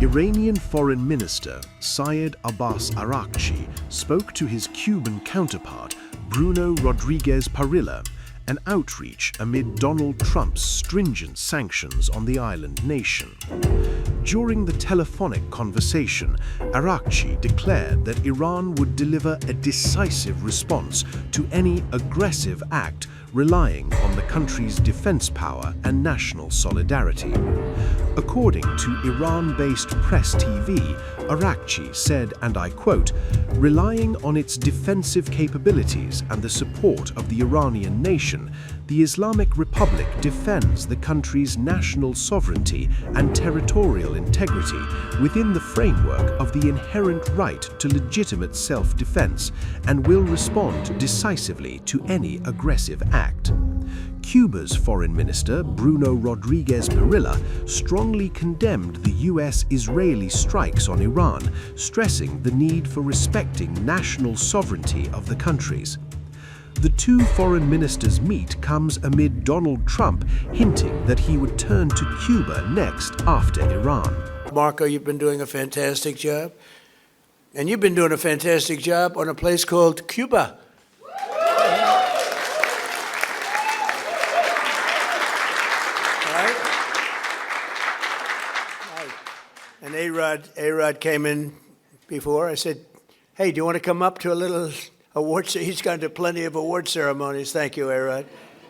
Iranian Foreign Minister Seyed Abbas Araghchi spoke to his Cuban counterpart, Bruno Rodriguez Parilla, an outreach amid Donald Trump's stringent sanctions on the island nation. During the telephonic conversation, Araghchi declared that Iran would deliver a decisive response to any aggressive act relying on the country's defense power and national solidarity. According to Iran-based Press TV, Araghchi said, and I quote, "Relying on its defensive capabilities and the support of the Iranian nation, the Islamic Republic defends the country's national sovereignty and territorial integrity within the framework of the inherent right to legitimate self-defense and will respond decisively to any aggressive act." Cuba's Foreign Minister, Bruno Rodriguez Parilla, strongly condemned the US-Israeli strikes on Iran, stressing the need for respecting national sovereignty of the countries. The two foreign ministers' meet comes amid Donald Trump hinting that he would turn to Cuba next after Iran. Marco, you've been doing a fantastic job. And you've been doing a fantastic job on a place called Cuba. And A-Rod came in before. I said, hey, do you want to come up to a little award ceremony? He's gone to plenty of award ceremonies. Thank you, A-Rod.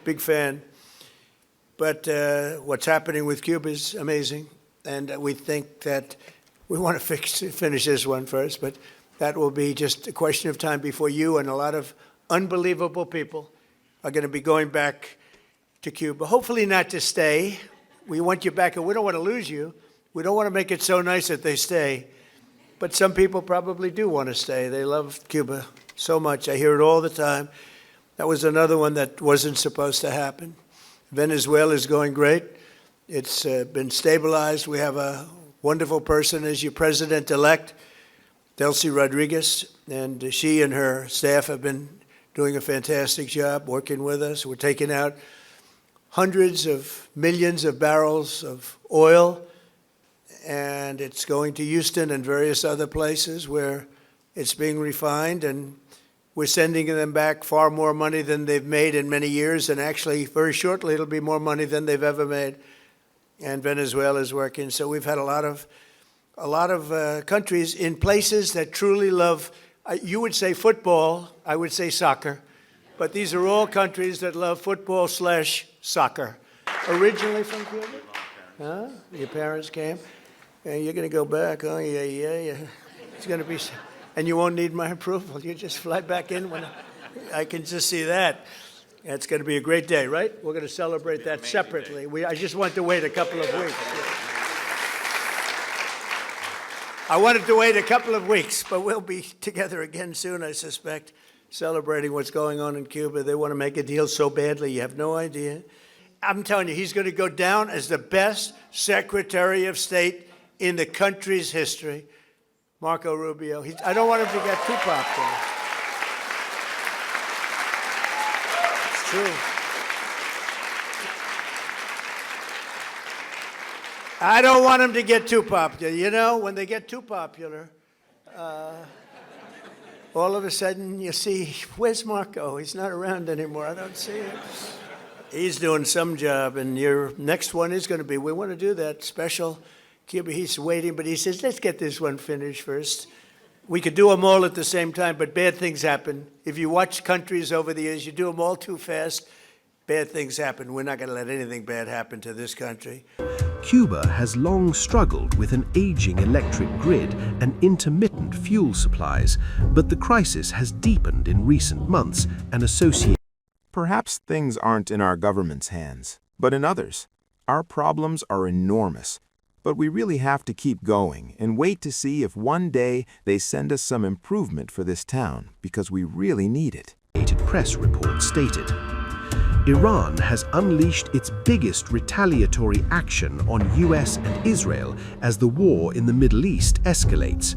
Big fan. But what's happening with Cuba is amazing. And we think that we want to finish this one first, but that will be just a question of time before you and a lot of unbelievable people are going to be going back to Cuba. Hopefully not to stay. We want you back, and we don't want to lose you. We don't want to make it so nice that they stay, but some people probably do want to stay. They love Cuba so much. I hear it all the time. That was another one that wasn't supposed to happen. Venezuela is going great. It's been stabilized. We have a wonderful person as your president-elect, Delcy Rodriguez, and she and her staff have been doing a fantastic job working with us. We're taking out hundreds of millions of barrels of oil, and it's going to Houston and various other places where it's being refined, and we're sending them back far more money than they've made in many years, and actually very shortly it'll be more money than they've ever made. And Venezuela is working. So we've had a lot of countries in places that truly love, you would say football, I would say soccer, but these are all countries that love football/soccer. Originally from Cuba? Huh? Your parents came? Yeah, you're going to go back, huh? Yeah. It's going to be, and you won't need my approval. You just fly back in when I can just see that. It's going to be a great day, right? We're going to celebrate that separately. I just want to wait a couple of weeks. I wanted to wait a couple of weeks, but we'll be together again soon, I suspect, celebrating what's going on in Cuba. They want to make a deal so badly, you have no idea. I'm telling you, he's going to go down as the best Secretary of State in the country's history, Marco Rubio. I don't want him to get too popular. It's true. I don't want him to get too popular. You know, when they get too popular, all of a sudden you see, where's Marco? He's not around anymore. I don't see him. He's doing some job, and your next one is going to be, we want to do that special Cuba. He's waiting, but he says, let's get this one finished first. We could do them all at the same time, but bad things happen. If you watch countries over the years, you do them all too fast, bad things happen. We're not going to let anything bad happen to this country. Cuba has long struggled with an aging electric grid and intermittent fuel supplies, but the crisis has deepened in recent months and associated. Perhaps things aren't in our government's hands, but in others. Our problems are enormous, but we really have to keep going and wait to see if one day they send us some improvement for this town, because we really need it. Press report stated. Iran has unleashed its biggest retaliatory action on US and Israel as the war in the Middle East escalates.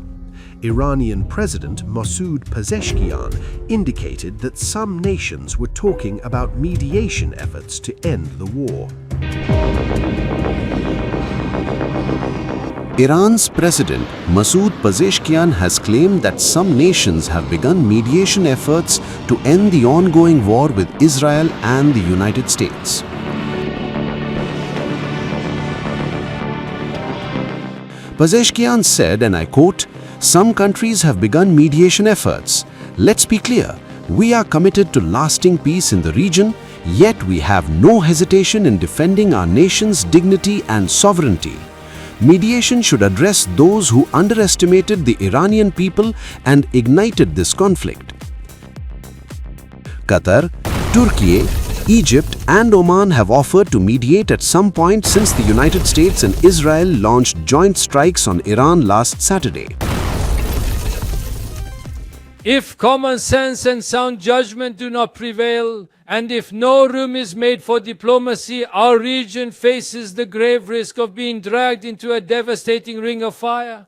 Iranian President Masoud Pezeshkian indicated that some nations were talking about mediation efforts to end the war. Iran's president, Masoud Pezeshkian, has claimed that some nations have begun mediation efforts to end the ongoing war with Israel and the United States. Pezeshkian said, and I quote, "Some countries have begun mediation efforts. Let's be clear, we are committed to lasting peace in the region, yet we have no hesitation in defending our nation's dignity and sovereignty. Mediation should address those who underestimated the Iranian people and ignited this conflict." Qatar, Turkey, Egypt and Oman have offered to mediate at some point since the United States and Israel launched joint strikes on Iran last Saturday. If common sense and sound judgment do not prevail, and if no room is made for diplomacy, our region faces the grave risk of being dragged into a devastating ring of fire.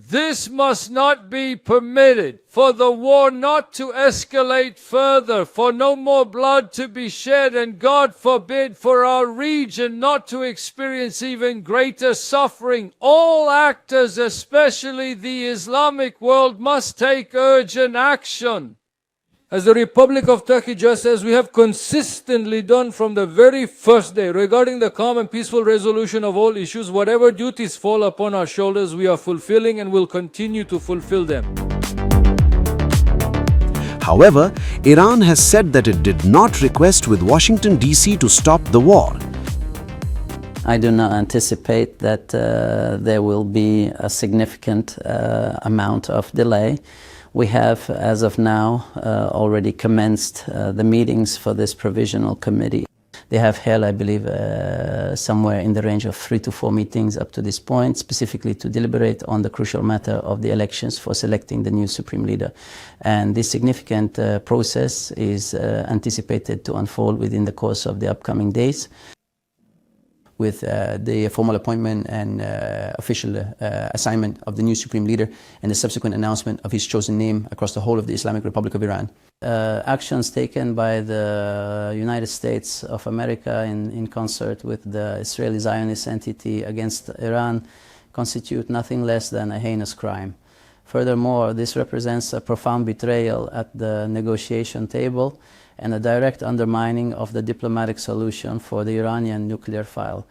This must not be permitted, for the war not to escalate further, for no more blood to be shed, and God forbid for our region not to experience even greater suffering. All actors, especially the Islamic world, must take urgent action. As the Republic of Turkey, just as we have consistently done from the very first day, regarding the calm and peaceful resolution of all issues, whatever duties fall upon our shoulders, we are fulfilling and will continue to fulfill them. However, Iran has said that it did not request with Washington, D.C. to stop the war. I do not anticipate that there will be a significant amount of delay. We have, as of now, already commenced the meetings for this provisional committee. They have held, I believe, somewhere in the range of 3 to 4 meetings up to this point, specifically to deliberate on the crucial matter of the elections for selecting the new supreme leader. And this significant process is anticipated to unfold within the course of the upcoming days, with the formal appointment and official assignment of the new supreme leader and the subsequent announcement of his chosen name across the whole of the Islamic Republic of Iran. Actions taken by the United States of America in concert with the Israeli Zionist entity against Iran constitute nothing less than a heinous crime. Furthermore, this represents a profound betrayal at the negotiation table and a direct undermining of the diplomatic solution for the Iranian nuclear file.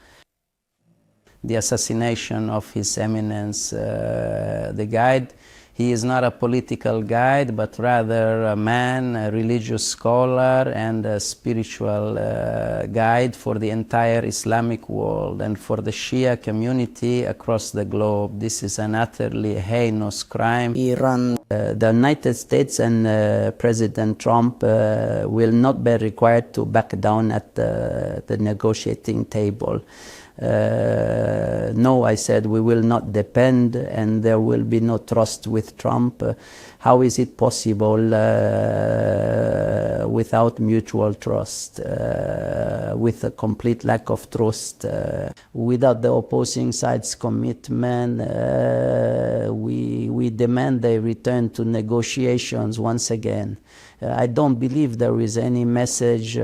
The assassination of His Eminence, the guide, he is not a political guide, but rather a man, a religious scholar, and a spiritual guide for the entire Islamic world and for the Shia community across the globe. This is an utterly heinous crime. Iran, the United States and President Trump will not be required to back down at the negotiating table. No, I said, we will not depend, and there will be no trust with Trump. How is it possible without mutual trust, with a complete lack of trust, without the opposing side's commitment? We demand a return to negotiations once again. I don't believe there is any message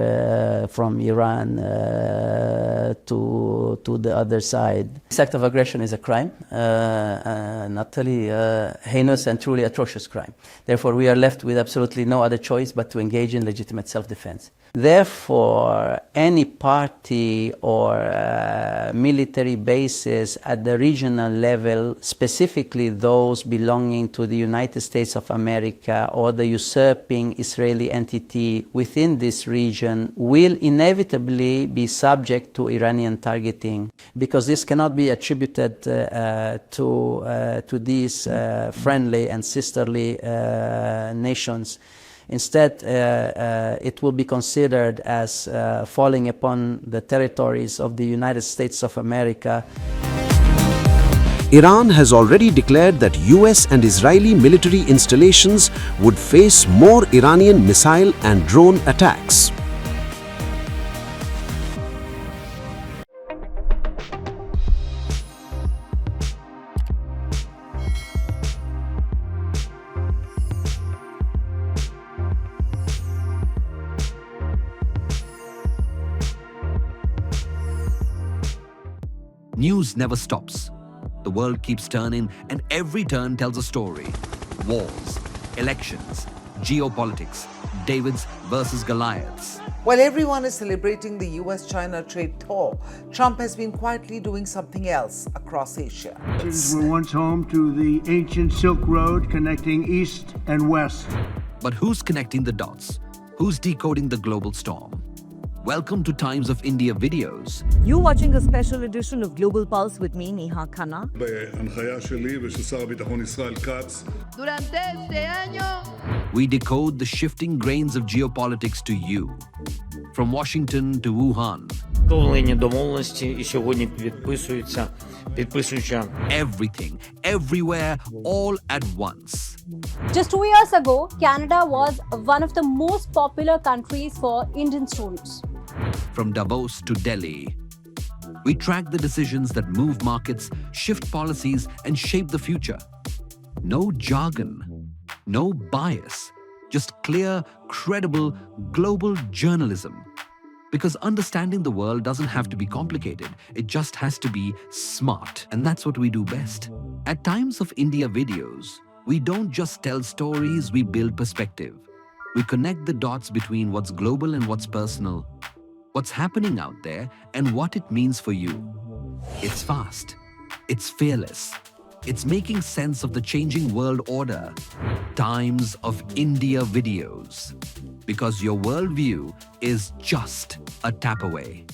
from Iran to the other side. This act of aggression is a crime, an utterly heinous and truly atrocious crime. Therefore, we are left with absolutely no other choice but to engage in legitimate self-defense. Therefore, any party or military bases at the regional level, specifically those belonging to the United States of America or the usurping Israeli entity within this region, will inevitably be subject to Iranian targeting, because this cannot be attributed to these friendly and sisterly nations. Instead, it will be considered as falling upon the territories of the United States of America. Iran has already declared that US and Israeli military installations would face more Iranian missile and drone attacks. News never stops. world keeps turning, and every turn tells a story. Wars, elections, geopolitics, Davids versus Goliaths. While everyone is celebrating the US-China trade thaw, Trump has been quietly doing something else across Asia. These were once home to the ancient Silk Road connecting east and west. But who's connecting the dots? Who's decoding the global storm? Welcome to Times of India videos. You're watching a special edition of Global Pulse with me, Neha Khanna. בהנחיה שלי ושל שר הביטחון ישראל כץ. Durante este año, We decode the shifting grains of geopolitics to you. From Washington to Wuhan. Встановлені домовленості і сьогодні підписуються. Everything, everywhere, all at once. Just 2 years ago, Canada was one of the most popular countries for Indian students. From Davos to Delhi, we track the decisions that move markets, shift policies, and shape the future. No jargon, no bias, just clear, credible, global journalism. Because understanding the world doesn't have to be complicated, it just has to be smart. And that's what we do best. At Times of India videos, we don't just tell stories, we build perspective. We connect the dots between what's global and what's personal, what's happening out there, and what it means for you. It's fast. It's fearless. It's making sense of the changing world order. Times of India videos. Because your worldview is just a tap away.